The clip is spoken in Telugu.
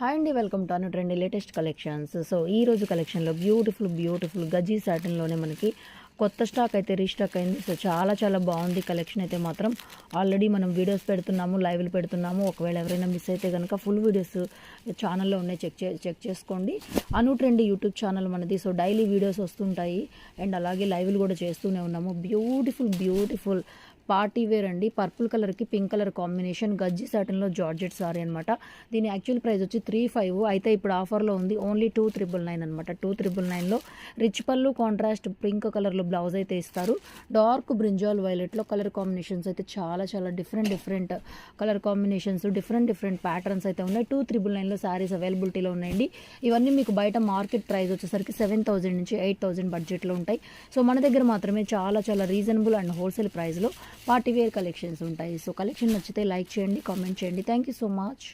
హాయ్ అండి, welcome to Anu trendy latest collections. So ఈ రోజు కలెక్షన్లో బ్యూటిఫుల్ గజీ సాటిన్లోనే మనకి కొత్త స్టాక్ అయితే రీస్టాక్ అయింది. సో చాలా బాగుంది కలెక్షన్ అయితే మాత్రం. ఆల్రెడీ మనం వీడియోస్ పెడుతున్నాము, లైవ్లు పెడుతున్నాము. ఒకవేళ ఎవరైనా మిస్ అయితే కనుక ఫుల్ వీడియోస్ ఛానల్లో ఉన్నాయి, చెక్ చేసుకోండి. అను ట్రెండీ యూట్యూబ్ ఛానల్ మనది. సో డైలీ వీడియోస్ వస్తుంటాయి అండ్ అలాగే లైవ్లు కూడా చేస్తూనే ఉన్నాము. బ్యూటిఫుల్ పార్టీ వేర్ అండి. పర్పుల్ కలర్కి పింక్ కలర్ కాంబినేషన్ గజ్జి సాటిన్లో జార్జెట్ సారీ అనమాట. దీని యాక్చువల్ ప్రైస్ వచ్చి 35, అయితే ఇప్పుడు ఆఫర్లో ఉంది ఓన్లీ 299 అనమాట. 299లో రిచ్ పళ్ళు, కాంట్రాస్ట్ పింక్ కలర్లో బ్లౌజ్ అయితే ఇస్తారు. డార్క్ బ్రింజాల్ వైలెట్లో కలర్ కాంబినేషన్స్ అయితే చాలా different colour combinations, different patterns అయితే ఉన్నాయి. 299లో శారీస్ అవైలబిలిటీలో ఉన్నాయండి. ఇవన్నీ మీకు బయట మార్కెట్ ప్రైస్ వచ్చేసరికి 7,000 నుంచి 8,000 బడ్జెట్లో ఉంటాయి. సో మన దగ్గర మాత్రమే చాలా రీజనబుల్ అండ్ హోల్సేల్ ప్రైస్లో పార్టీవేర్ కలెక్షన్స్ ఉంటాయి. సో కలెక్షన్ నచ్చితే లైక్ చేయండి, కామెంట్ చేయండి. Thank you so much.